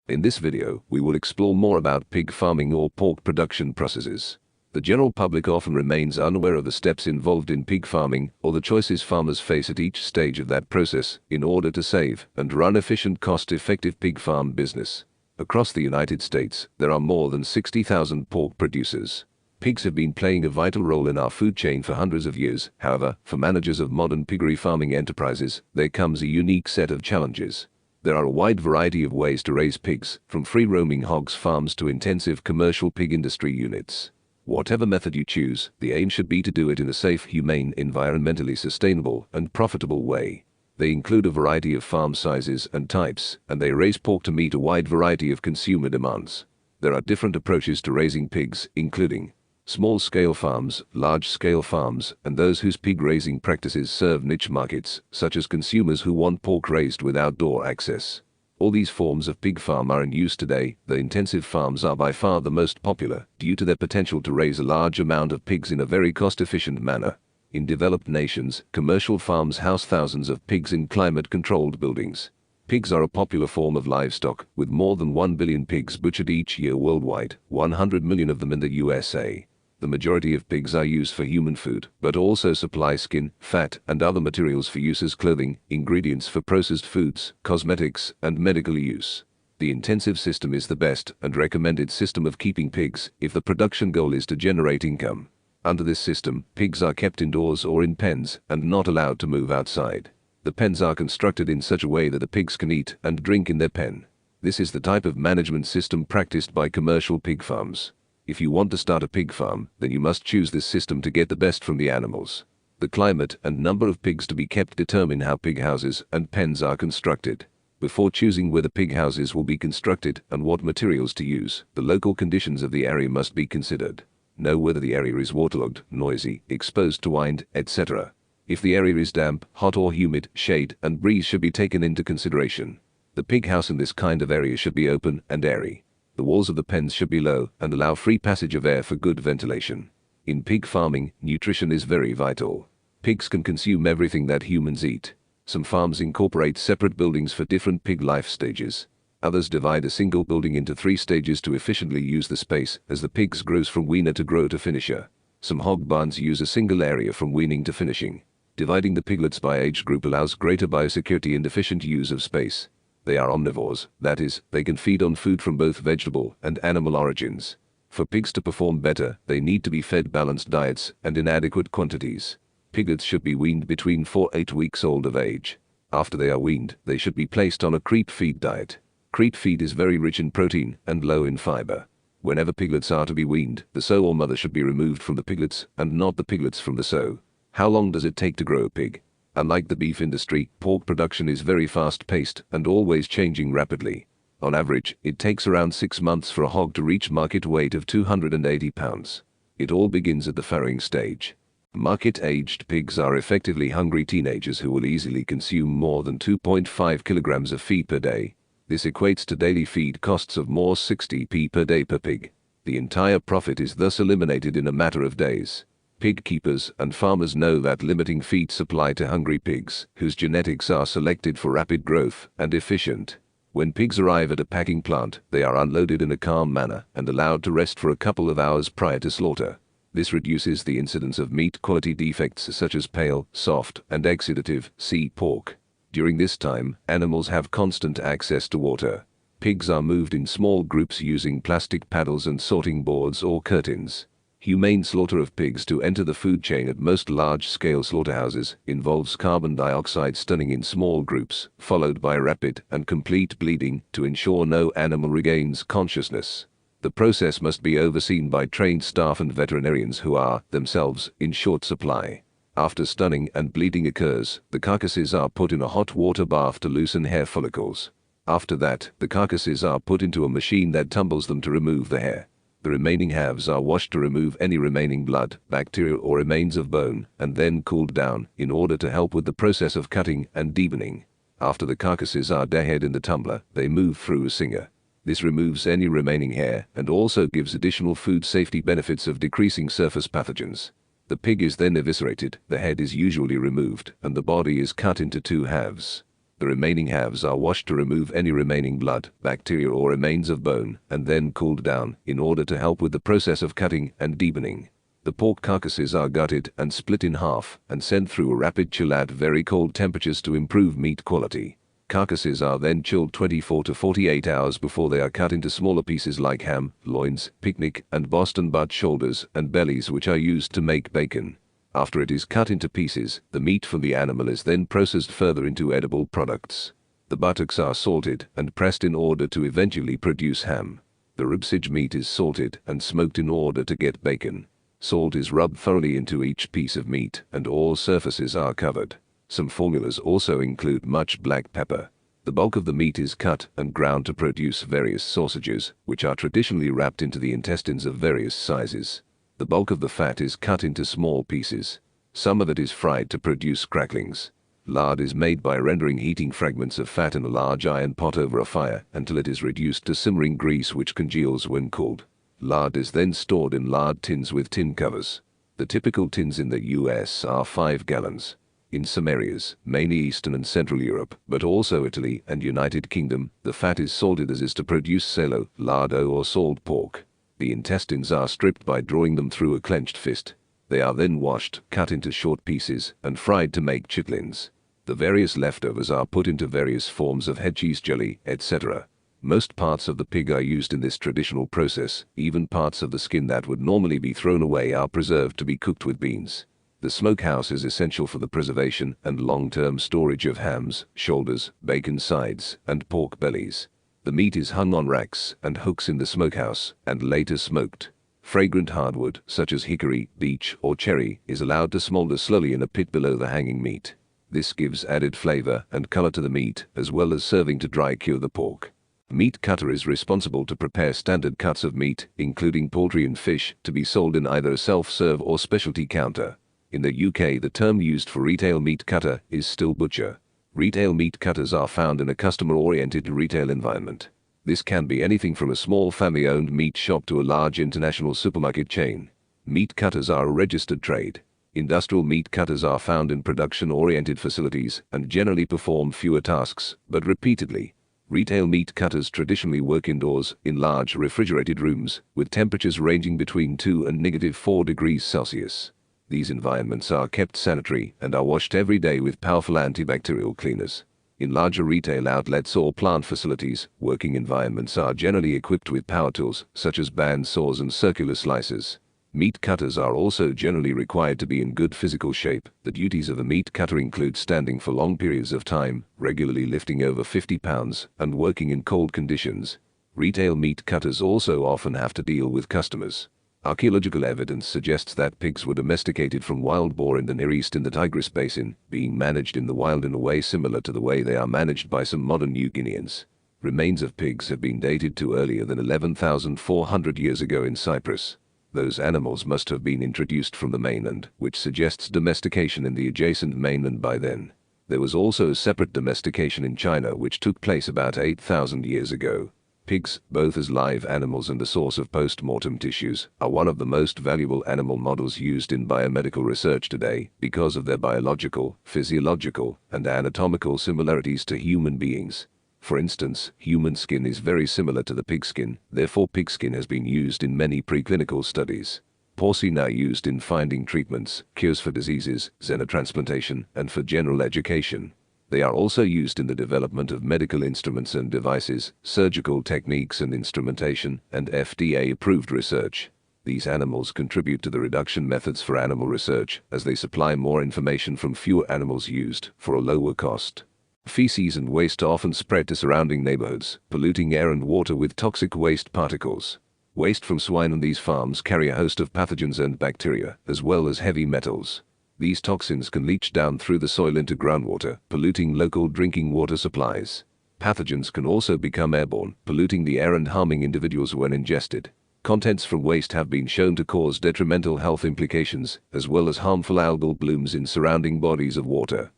In this video, we will explore more about pig farming or pork production processes. The general public often remains unaware of the steps involved in pig farming or the choices farmers face at each stage of that process in order to save and run efficient, cost-effective pig farm business. Across the United States, there are more than 60,000 pork producers. Pigs have been playing a vital role in our food chain for hundreds of years. However, for managers of modern piggery farming enterprises, there comes a unique set of challenges. There are a wide variety of ways to raise pigs, from free-roaming hogs farms to intensive commercial pig industry units. Whatever method you choose, the aim should be to do it in a safe, humane, environmentally sustainable, and profitable way. They include a variety of farm sizes and types, and they raise pork to meet a wide variety of consumer demands. There are different approaches to raising pigs, including small-scale farms, large-scale farms, and those whose pig-raising practices serve niche markets, such as consumers who want pork raised with outdoor access. All these forms of pig farm are in use today. The intensive farms are by far the most popular, due to their potential to raise a large amount of pigs in a very cost-efficient manner. In developed nations, commercial farms house thousands of pigs in climate-controlled buildings. Pigs are a popular form of livestock, with more than 1 billion pigs butchered each year worldwide, 100 million of them in the USA. The majority of pigs are used for human food, but also supply skin, fat, and other materials for use as clothing, ingredients for processed foods, cosmetics, and medical use. The intensive system is the best and recommended system of keeping pigs if the production goal is to generate income. Under this system, pigs are kept indoors or in pens and not allowed to move outside. The pens are constructed in such a way that the pigs can eat and drink in their pen. This is the type of management system practiced by commercial pig farms. If you want to start a pig farm, then you must choose this system to get the best from the animals. The climate and number of pigs to be kept determine how pig houses and pens are constructed. Before choosing where the pig houses will be constructed and what materials to use, the local conditions of the area must be considered. Know whether the area is waterlogged, noisy, exposed to wind, etc. If the area is damp, hot or humid, shade and breeze should be taken into consideration. The pig house in this kind of area should be open and airy. The walls of the pens should be low and allow free passage of air for good ventilation. In pig farming, nutrition is very vital. Pigs can consume everything that humans eat. Some farms incorporate separate buildings for different pig life stages. Others divide a single building into 3 stages to efficiently use the space as the pigs grows from weaner to grow to finisher. Some hog barns use a single area from weaning to finishing. Dividing the piglets by age group allows greater biosecurity and efficient use of space. They are omnivores, that is, they can feed on food from both vegetable and animal origins. For pigs to perform better, they need to be fed balanced diets and in adequate quantities. Piglets should be weaned between 4–8 weeks old of age. After they are weaned, they should be placed on a creep feed diet. Creep feed is very rich in protein and low in fiber. Whenever piglets are to be weaned, the sow or mother should be removed from the piglets and not the piglets from the sow. How long does it take to grow a pig? Unlike the beef industry, pork production is very fast-paced and always changing rapidly. On average, it takes around 6 months for a hog to reach market weight of 280 pounds. It all begins at the farrowing stage. Market-aged pigs are effectively hungry teenagers who will easily consume more than 2.5 kilograms of feed per day. This equates to daily feed costs of more 60p per day per pig. The entire profit is thus eliminated in a matter of days. Pig keepers and farmers know that limiting feed supply to hungry pigs, whose genetics are selected for rapid growth and efficient. When pigs arrive at a packing plant, they are unloaded in a calm manner and allowed to rest for a couple of hours prior to slaughter. This reduces the incidence of meat quality defects such as pale, soft, and exudative C pork. During this time, animals have constant access to water. Pigs are moved in small groups using plastic paddles and sorting boards or curtains. Humane slaughter of pigs to enter the food chain at most large-scale slaughterhouses involves carbon dioxide stunning in small groups, followed by rapid and complete bleeding to ensure no animal regains consciousness. The process must be overseen by trained staff and veterinarians who are, themselves, in short supply. After stunning and bleeding occurs, the carcasses are put in a hot water bath to loosen hair follicles. After that, the carcasses are put into a machine that tumbles them to remove the hair. The remaining halves are washed to remove any remaining blood, bacteria or remains of bone, and then cooled down in order to help with the process of cutting and deboning. After the carcasses are dehead in the tumbler, they move through a singer. This removes any remaining hair and also gives additional food safety benefits of decreasing surface pathogens. The pig is then eviscerated, the head is usually removed, and the body is cut into 2 halves. The remaining halves are washed to remove any remaining blood, bacteria or remains of bone, and then cooled down in order to help with the process of cutting and deepening. The pork carcasses are gutted and split in half and sent through a rapid chill at very cold temperatures to improve meat quality. Carcasses are then chilled 24 to 48 hours before they are cut into smaller pieces like ham, loins, picnic, and Boston butt shoulders and bellies, which are used to make bacon. After it is cut into pieces, the meat from the animal is then processed further into edible products. The buttocks are salted and pressed in order to eventually produce ham. The ribsage meat is salted and smoked in order to get bacon. Salt is rubbed thoroughly into each piece of meat and all surfaces are covered. Some formulas also include much black pepper. The bulk of the meat is cut and ground to produce various sausages, which are traditionally wrapped into the intestines of various sizes. The bulk of the fat is cut into small pieces. Some of it is fried to produce cracklings. Lard is made by rendering heating fragments of fat in a large iron pot over a fire until it is reduced to simmering grease which congeals when cooled. Lard is then stored in lard tins with tin covers. The typical tins in the US are 5 gallons. In some areas, mainly Eastern and Central Europe, but also Italy and United Kingdom, the fat is salted as is to produce salo, lardo or salt pork. The intestines are stripped by drawing them through a clenched fist. They are then washed, cut into short pieces, and fried to make chitlins. The various leftovers are put into various forms of head cheese jelly, etc. Most parts of the pig are used in this traditional process. Even parts of the skin that would normally be thrown away are preserved to be cooked with beans. The smokehouse is essential for the preservation and long-term storage of hams, shoulders, bacon sides, and pork bellies. The meat is hung on racks and hooks in the smokehouse and later smoked. Fragrant hardwood, such as hickory, beech, or cherry, is allowed to smolder slowly in a pit below the hanging meat. This gives added flavor and color to the meat, as well as serving to dry cure the pork. Meat cutter is responsible to prepare standard cuts of meat, including poultry and fish, to be sold in either a self-serve or specialty counter. In the UK, the term used for retail meat cutter is still butcher. Retail meat cutters are found in a customer-oriented retail environment. This can be anything from a small family-owned meat shop to a large international supermarket chain. Meat cutters are a registered trade. Industrial meat cutters are found in production-oriented facilities and generally perform fewer tasks, but repeatedly. Retail meat cutters traditionally work indoors in large refrigerated rooms with temperatures ranging between 2 and -4 degrees Celsius. These environments are kept sanitary and are washed every day with powerful antibacterial cleaners. In larger retail outlets or plant facilities, working environments are generally equipped with power tools such as band saws and circular slicers. Meat cutters are also generally required to be in good physical shape. The duties of a meat cutter include standing for long periods of time, regularly lifting over 50 pounds, and working in cold conditions. Retail meat cutters also often have to deal with customers. Archaeological evidence suggests that pigs were domesticated from wild boar in the Near East in the Tigris Basin, being managed in the wild in a way similar to the way they are managed by some modern New Guineans. Remains of pigs have been dated to earlier than 11,400 years ago in Cyprus. Those animals must have been introduced from the mainland, which suggests domestication in the adjacent mainland by then. There was also separate domestication in China which took place about 8,000 years ago. Pigs, both as live animals and a source of post-mortem tissues, are one of the most valuable animal models used in biomedical research today because of their biological, physiological, and anatomical similarities to human beings. For instance, human skin is very similar to the pig skin, therefore pig skin has been used in many preclinical studies. Porcine are used in finding treatments, cures for diseases, xenotransplantation, and for general education. They are also used in the development of medical instruments and devices, surgical techniques and instrumentation, and FDA-approved research. These animals contribute to the reduction methods for animal research, as they supply more information from fewer animals used for a lower cost. Feces and waste often spread to surrounding neighborhoods, polluting air and water with toxic waste particles. Waste from swine on these farms carry a host of pathogens and bacteria, as well as heavy metals. These toxins can leach down through the soil into groundwater, polluting local drinking water supplies. Pathogens can also become airborne, polluting the air and harming individuals when ingested. Contents from waste have been shown to cause detrimental health implications, as well as harmful algal blooms in surrounding bodies of water.